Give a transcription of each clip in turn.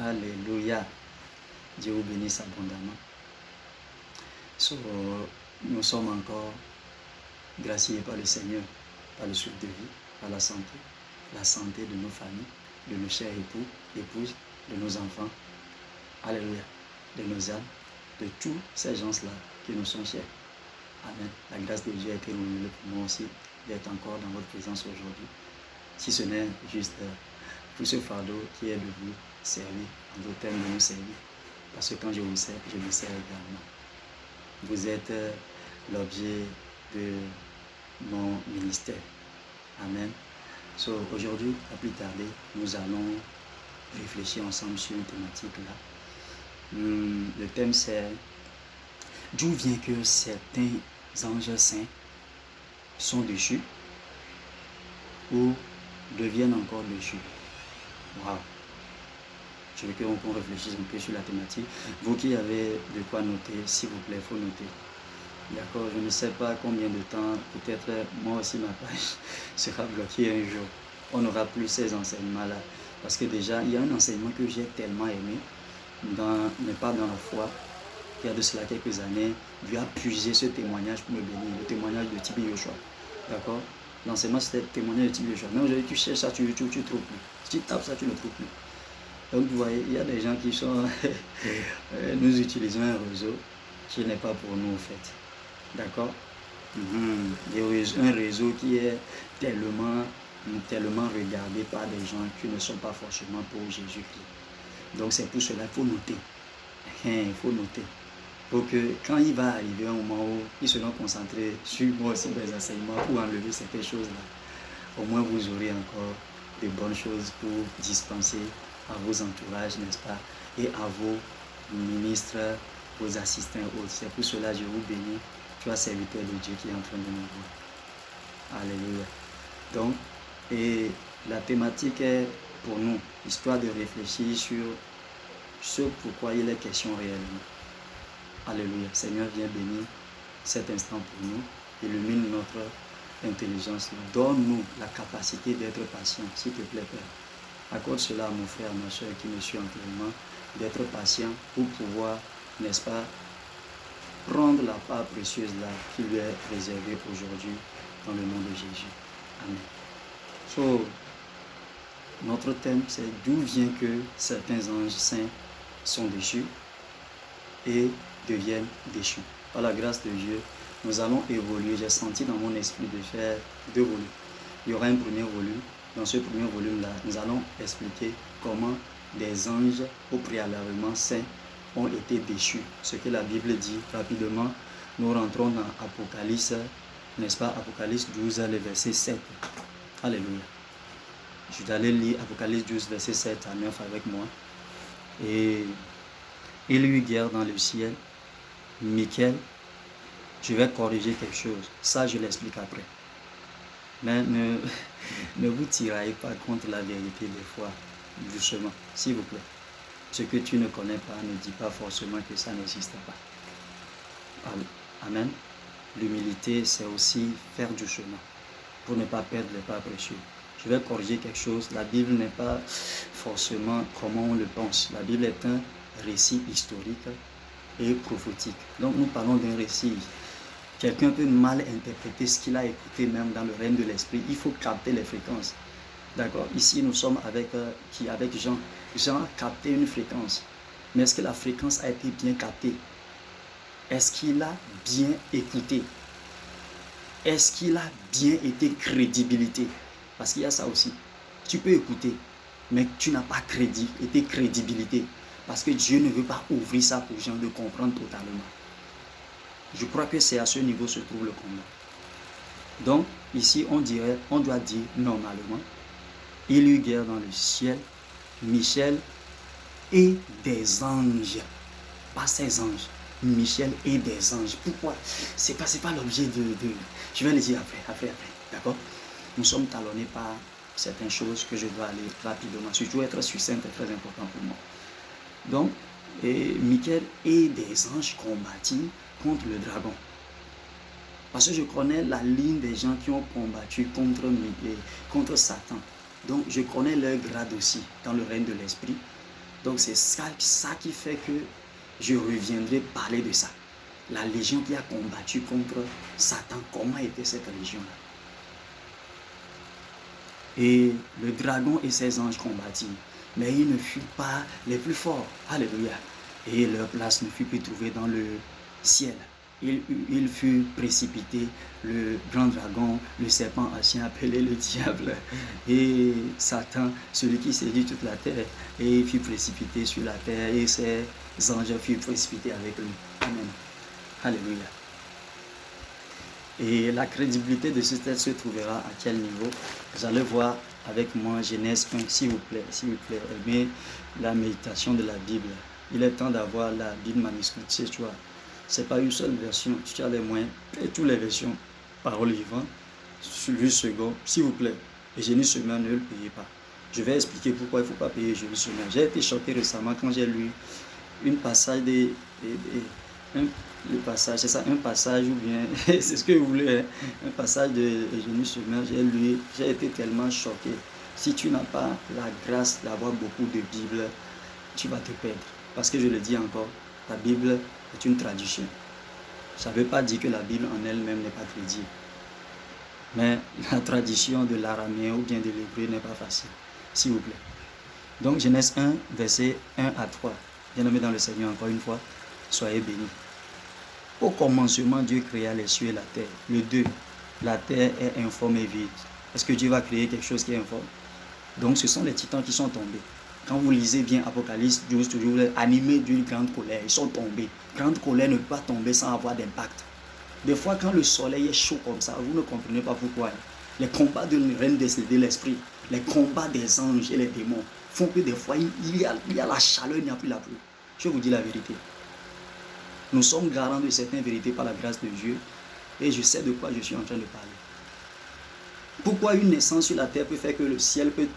Alléluia. Dieu vous bénisse abondamment. Nous sommes encore graciés par le Seigneur, par le souffle de vie, par la santé de nos familles, de nos chers époux, épouses, de nos enfants. Alléluia. De nos âmes, de tous ces gens-là qui nous sont chers. Amen. La grâce de Dieu a été renouvelée pour moi aussi d'être encore dans votre présence aujourd'hui. Si ce n'est juste pour ce fardeau qui est de vous servir, en d'autres termes de nous servir. Parce que quand je vous sers, je me sers également. Vous êtes l'objet de mon ministère. Amen. Aujourd'hui, à plus tarder, nous allons réfléchir ensemble sur une thématique là. Le thème c'est d'où vient que certains anges saints sont déchus ou deviennent encore déchus. Wow. Je veux qu'on réfléchisse un peu sur la thématique. Vous qui avez de quoi noter, s'il vous plaît, il faut noter. D'accord, je ne sais pas combien de temps, peut-être moi aussi ma page sera bloquée un jour. On n'aura plus ces enseignements-là. Parce que déjà, il y a un enseignement que j'ai tellement aimé, mais pas dans la foi. Il y a de cela quelques années, Dieu a puisé ce témoignage pour me bénir, le témoignage de Tibi Yoshua. D'accord? L'enseignement c'était le témoignage de Tibi Yoshua. Mais aujourd'hui, tu cherches ça, tu ne trouves plus. Si tu tapes ça, tu ne trouves plus. Donc vous voyez, il y a des gens qui sont... nous utilisons un réseau qui n'est pas pour nous en fait. D'accord? Un réseau qui est tellement regardé par des gens qui ne sont pas forcément pour Jésus-Christ. Donc c'est pour cela qu'il faut noter. Il faut noter. Pour que quand il va arriver un moment où ils seront concentrés sur moi aussi des enseignements pour enlever ces choses-là, au moins vous aurez encore de bonnes choses pour dispenser à vos entourages, n'est-ce pas, et à vos ministres, vos assistants autres. C'est pour cela que je vous bénis, toi serviteur de Dieu qui est en train de nous voir. Alléluia. Donc, et la thématique est pour nous, histoire de réfléchir sur ce pourquoi il est question réellement. Alléluia. Seigneur, viens bénir cet instant pour nous. Illumine notre intelligence. Donne-nous la capacité d'être patient, s'il te plaît, Père. Accorde cela à mon frère, à ma soeur qui me suit entièrement, d'être patient pour pouvoir, n'est-ce pas, prendre la part précieuse là qui lui est réservée aujourd'hui dans le nom de Jésus. Amen. Notre thème, c'est d'où vient que certains anges saints sont déchus et deviennent déchus. Par la grâce de Dieu, nous allons évoluer. J'ai senti dans mon esprit de faire 2 volumes. Il y aura un premier volume. Dans ce premier volume-là, nous allons expliquer comment des anges au préalablement saints ont été déchus. Ce que la Bible dit rapidement. Nous rentrons dans Apocalypse, n'est-ce pas? Apocalypse 12, le verset 7. Alléluia. Je vais aller lire Apocalypse 12, verset 7 à 9 avec moi. Et il y eut guerre dans le ciel. Michael, je vais corriger quelque chose. Ça, je l'explique après. Mais ne vous tiraillez pas contre la vérité des fois, doucement, s'il vous plaît. Ce que tu ne connais pas, ne dis pas forcément que ça n'existe pas. Amen. L'humilité, c'est aussi faire doucement, pour ne pas perdre les pas précieux. Je vais corriger quelque chose. La Bible n'est pas forcément comment on le pense. La Bible est un récit historique et prophétique. Donc nous parlons d'un récit. Quelqu'un peut mal interpréter ce qu'il a écouté même dans le règne de l'esprit. Il faut capter les fréquences. D'accord? Ici, nous sommes avec Jean. Jean a capté une fréquence. Mais est-ce que la fréquence a été bien captée? Est-ce qu'il a bien écouté? Est-ce qu'il a bien été crédibilité? Parce qu'il y a ça aussi. Tu peux écouter, mais tu n'as pas été crédibilité. Parce que Dieu ne veut pas ouvrir ça pour les gens de comprendre totalement. Je crois que c'est à ce niveau que se trouve le combat. Donc, ici, on doit dire normalement, il y eut guerre dans le ciel, Michel et des anges. Pas ces anges, Michel et des anges. Pourquoi? C'est pas l'objet de... Je vais le dire après. D'accord? Nous sommes talonnés par certaines choses que je dois aller rapidement. Surtout être succinct est très important pour moi. Donc, Michael et des anges combattirent contre le dragon. Parce que je connais la ligne des gens qui ont combattu contre Satan. Donc, je connais leur grade aussi dans le règne de l'esprit. Donc c'est ça qui fait que je reviendrai parler de ça. La légion qui a combattu contre Satan, comment était cette légion-là? Et le dragon et ses anges combattirent, mais ils ne furent pas les plus forts. Alléluia. Et leur place ne fut plus trouvée dans le ciel. Il fut précipité, le grand dragon, le serpent ancien appelé le diable, et Satan, celui qui séduit toute la terre, et il fut précipité sur la terre, et ses anges furent précipités avec lui. Amen. Alléluia. Et la crédibilité de ce texte se trouvera à quel niveau? Vous allez voir avec moi Genèse 1, s'il vous plaît, aimez la méditation de la Bible. Il est temps d'avoir la Bible manuscrite, tu vois. C'est pas une seule version, tu as les moyens, et toutes les versions, parole vivante, Jules second, s'il vous plaît. Et Génie semaine, ne le payez pas. Je vais expliquer pourquoi il ne faut pas payer Génie semaine. J'ai été choqué récemment quand j'ai lu une passage le passage, c'est ça, un passage ou bien, c'est ce que vous voulez, hein? Un passage de Génie semaine, j'ai lu, j'ai été tellement choqué. Si tu n'as pas la grâce d'avoir beaucoup de Bible, tu vas te perdre. Parce que je le dis encore, la Bible est une traduction. Ça ne veut pas dire que la Bible en elle-même n'est pas crédible. Mais la tradition de l'araméen ou bien de l'hébreu n'est pas facile, s'il vous plaît. Donc Genèse 1, versets 1 à 3. Bien-aimés dans le Seigneur, encore une fois, soyez bénis. Au commencement, Dieu créa les cieux et la terre. Le 2, la terre est informe et vide. Est-ce que Dieu va créer quelque chose qui est informe? Donc ce sont les titans qui sont tombés. Quand vous lisez bien Apocalypse 12, toujours animés d'une grande colère, ils sont tombés. Grande colère ne peut pas tomber sans avoir d'impact. Des fois, quand le soleil est chaud comme ça, vous ne comprenez pas pourquoi. Les combats de reine de l'esprit, les combats des anges et les démons font que des fois, il y a la chaleur, il n'y a plus la pluie. Je vous dis la vérité. Nous sommes garants de certaines vérités par la grâce de Dieu et je sais de quoi je suis en train de parler. Pourquoi une naissance sur la terre peut faire que le ciel peut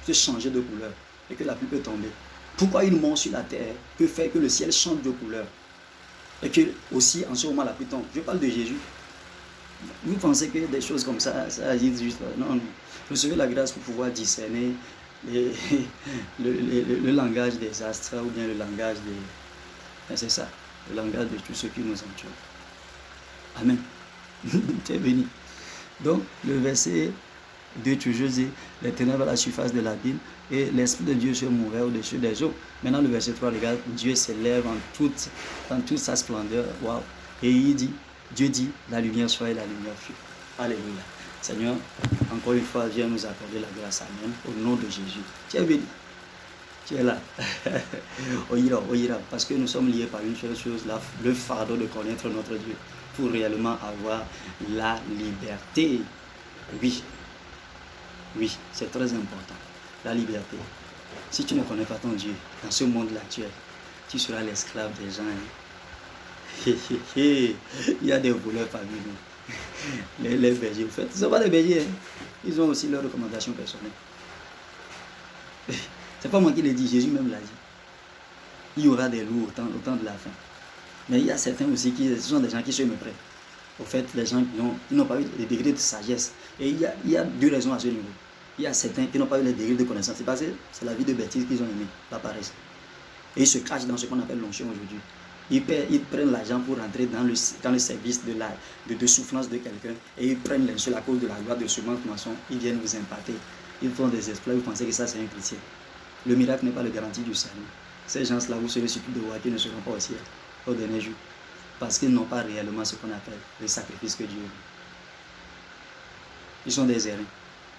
se changer de couleur et que la pluie peut tomber? Pourquoi une mort sur la terre peut faire que le ciel change de couleur et que aussi en ce moment la pluie tombe? Je parle de Jésus. Vous pensez que des choses comme ça agit juste? Non. Recevez la grâce pour pouvoir discerner le langage des astres ou bien le langage des... C'est ça, le langage de tous ceux qui nous entourent. Amen. Tu es béni. Donc, le verset 2, toujours dit, les ténèbres à la surface de l'abîme et l'Esprit de Dieu se mouvait au-dessus des eaux. Maintenant, le verset 3, regarde, Dieu s'élève dans toute sa splendeur. Wow. Et Dieu dit, la lumière soit et la lumière fut. Alléluia. Seigneur, encore une fois, viens nous accorder la grâce. Amen. Au nom de Jésus. Tu es béni. Tu es là. Oyira. Parce que nous sommes liés par une seule chose, le fardeau de connaître notre Dieu. Pour réellement avoir la liberté. Oui, c'est très important. La liberté. Si tu ne connais pas ton Dieu, dans ce monde-là actuel, tu seras l'esclave des gens. Il y a des voleurs parmi nous. Les bergers, en fait, ils ne sont pas des bergers. Hein. Ils ont aussi leurs recommandations personnelles. C'est pas moi qui l'ai dit, Jésus même l'a dit. Il y aura des loups au temps de la fin. Mais il y a certains aussi ce sont des gens qui se méprennent. Au fait, les gens qui n'ont pas eu les degrés de sagesse. Et il y a deux raisons à ce niveau. Il y a certains qui n'ont pas eu les degrés de connaissance. C'est parce que c'est la vie de bêtise qu'ils ont aimé, la paresse. Et ils se cachent dans ce qu'on appelle l'onction aujourd'hui. Ils prennent l'argent pour rentrer dans le service de souffrance de quelqu'un. Et ils prennent l'insulte à cause de la gloire de ce maçon. Ils viennent vous imparter. Ils font des exploits. Vous pensez que ça, c'est un chrétien. Le miracle n'est pas le garantie du salut. Ces gens-là, vous serez surtout de voir qu'ils ne seront pas au ciel au dernier jour. Parce qu'ils n'ont pas réellement ce qu'on appelle le sacrifice que Dieu veut. Ils sont des errants.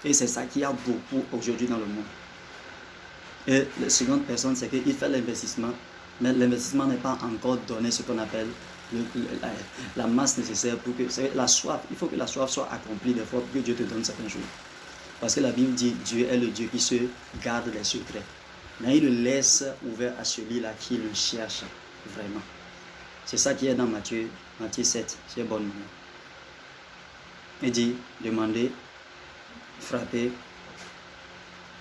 Et c'est ça qu'il y a beaucoup aujourd'hui dans le monde. Et la seconde personne, c'est qu'il fait l'investissement, mais l'investissement n'est pas encore donné ce qu'on appelle la masse nécessaire pour que la soif. Il faut que la soif soit accomplie des fois pour que Dieu te donne certaines choses. Parce que la Bible dit Dieu est le Dieu qui se garde les secrets. Mais il le laisse ouvert à celui-là qui le cherche vraiment. C'est ça qui est dans Matthieu 7, c'est bon. Il dit, demandez, frappez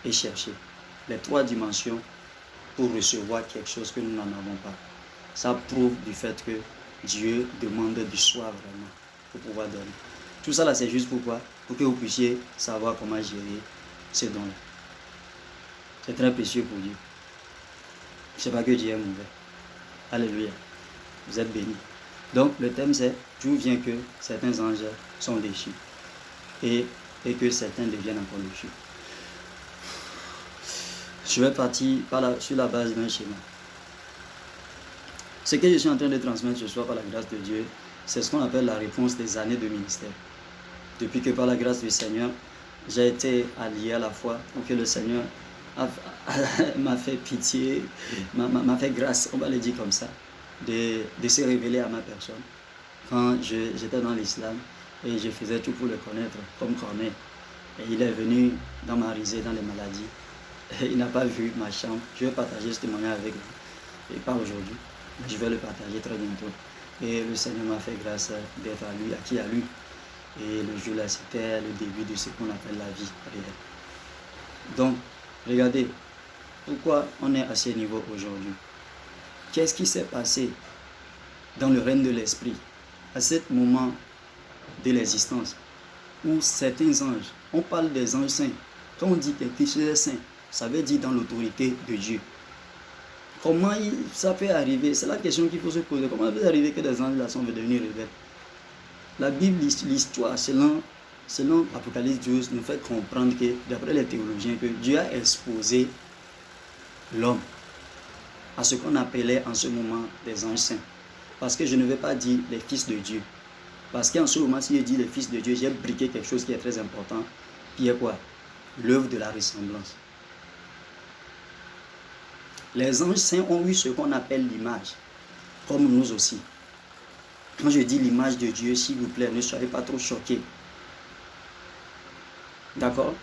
et cherchez. Les trois dimensions pour recevoir quelque chose que nous n'en avons pas. Ça prouve du fait que Dieu demande du soi vraiment pour pouvoir donner. Tout ça là, c'est juste pourquoi? Pour que vous puissiez savoir comment gérer ces dons-là. C'est très précieux pour Dieu. C'est pas que Dieu est mauvais. Alléluia. Vous êtes bénis. Donc, le thème, c'est d'où vient que certains anges sont déchus et que certains deviennent encore déchus. Je vais partir sur la base d'un schéma. Ce que je suis en train de transmettre ce soir par la grâce de Dieu, c'est ce qu'on appelle la réponse des années de ministère. Depuis que par la grâce du Seigneur, j'ai été allié à la foi, pour que le Seigneur m'a fait pitié, m'a fait grâce, on va le dire comme ça, de se révéler à ma personne. Quand j'étais dans l'islam et je faisais tout pour le connaître, comme Corneille. Et il est venu dans ma risée, dans les maladies. Et il n'a pas vu ma chambre. Je vais partager ce témoignage avec lui. Et pas aujourd'hui. Mais je vais le partager très bientôt. Et le Seigneur m'a fait grâce d'être acquis à lui. Et le jour-là, c'était le début de ce qu'on appelle la vie réelle. Donc, regardez, pourquoi on est à ce niveau aujourd'hui? Qu'est-ce qui s'est passé dans le règne de l'esprit à ce moment de l'existence où certains anges, on parle des anges saints, quand on dit que Christ est saint, ça veut dire dans l'autorité de Dieu. Comment ça peut arriver? C'est la question qu'il faut se poser. Comment ça peut arriver que des anges là sont devenus rebelles? La Bible, l'histoire, selon Apocalypse 12, nous fait comprendre que, d'après les théologiens, que Dieu a exposé l'homme à ce qu'on appelait en ce moment des anges saints. Parce que je ne vais pas dire les fils de Dieu. Parce qu'en ce moment, si je dis les fils de Dieu, j'ai briqué quelque chose qui est très important, qui est quoi? L'œuvre de la ressemblance. Les anges saints ont eu ce qu'on appelle l'image, comme nous aussi. Quand je dis l'image de Dieu, s'il vous plaît, ne soyez pas trop choqués. D'accord?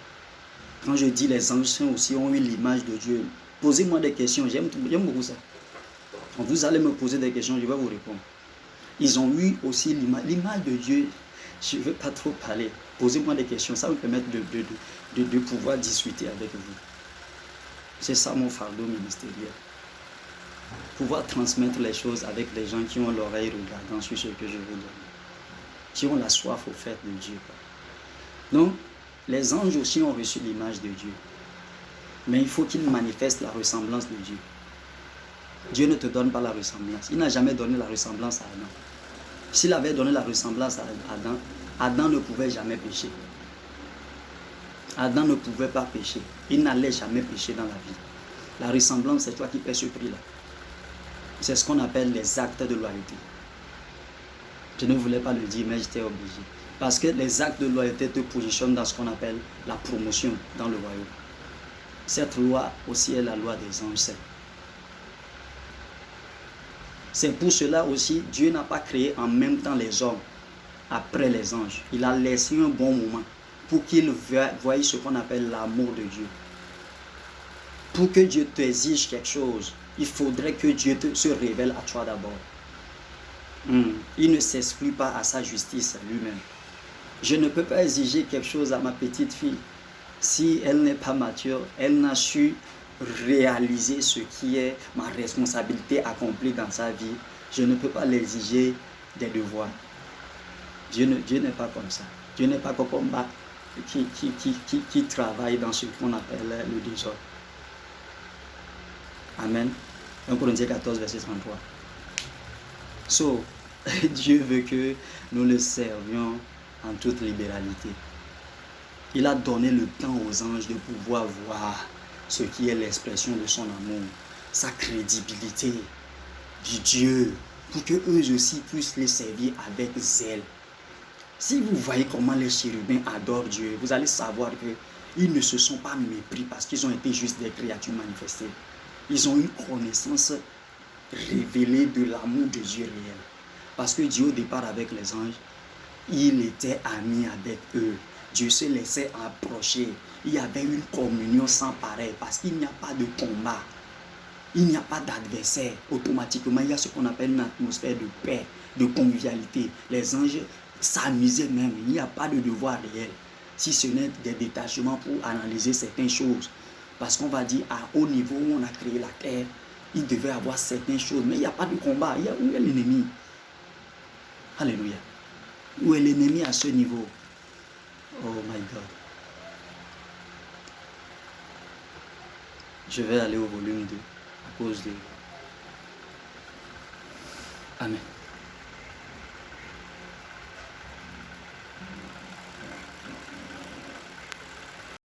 Quand je dis les anges saints aussi ont eu l'image de Dieu, posez-moi des questions, j'aime beaucoup ça. Quand vous allez me poser des questions, je vais vous répondre. Ils ont eu aussi l'image de Dieu. Je ne veux pas trop parler. Posez-moi des questions, ça va me permettre de pouvoir discuter avec vous. C'est ça mon fardeau ministériel. Pouvoir transmettre les choses avec les gens qui ont l'oreille regardant sur ce que je veux donner. Qui ont la soif au fait de Dieu. Donc, les anges aussi ont reçu l'image de Dieu. Mais il faut qu'ils manifestent la ressemblance de Dieu. Dieu ne te donne pas la ressemblance. Il n'a jamais donné la ressemblance à Adam. S'il avait donné la ressemblance à Adam, Adam ne pouvait jamais pécher. Adam ne pouvait pas pécher. Il n'allait jamais pécher dans la vie. La ressemblance, c'est toi qui paies ce prix-là. C'est ce qu'on appelle les actes de loyauté. Je ne voulais pas le dire, mais j'étais obligé. Parce que les actes de loyauté te positionnent dans ce qu'on appelle la promotion dans le royaume. Cette loi aussi est la loi des anges saints. C'est pour cela aussi, Dieu n'a pas créé en même temps les hommes après les anges. Il a laissé un bon moment pour qu'ils voient ce qu'on appelle l'amour de Dieu. Pour que Dieu t'exige quelque chose, il faudrait que Dieu se révèle à toi d'abord. Il ne s'exclut pas à sa justice lui-même. Je ne peux pas exiger quelque chose à ma petite fille si elle n'est pas mature, elle n'a su réaliser ce qui est ma responsabilité accomplie dans sa vie. Je ne peux pas l'exiger des devoirs. Dieu n'est pas comme ça. Dieu n'est pas comme ça qui travaille dans ce qu'on appelle le désordre. Amen. 1 Corinthiens 14, verset 33. So, Dieu veut que nous le servions en toute libéralité. Il a donné le temps aux anges de pouvoir voir ce qui est l'expression de son amour, sa crédibilité du Dieu, pour qu'eux aussi puissent les servir avec zèle. Si vous voyez comment les chérubins adorent Dieu, vous allez savoir qu'ils ne se sont pas mépris parce qu'ils ont été juste des créatures manifestées. Ils ont une connaissance révélée de l'amour de Dieu réel. Parce que Dieu, au départ avec les anges, il était ami avec eux. Dieu se laissait approcher. Il y avait une communion sans pareil parce qu'il n'y a pas de combat. Il n'y a pas d'adversaire. Automatiquement, il y a ce qu'on appelle une atmosphère de paix, de convivialité. Les anges s'amusaient même. Il n'y a pas de devoir réel. Si ce n'est des détachements pour analyser certaines choses. Parce qu'on va dire, à haut niveau où on a créé la terre, il devait y avoir certaines choses. Mais il n'y a pas de combat. Où est l'ennemi? Alléluia. Où est l'ennemi à ce niveau? Oh my God. Je vais aller au volume 2. à cause de... Amen.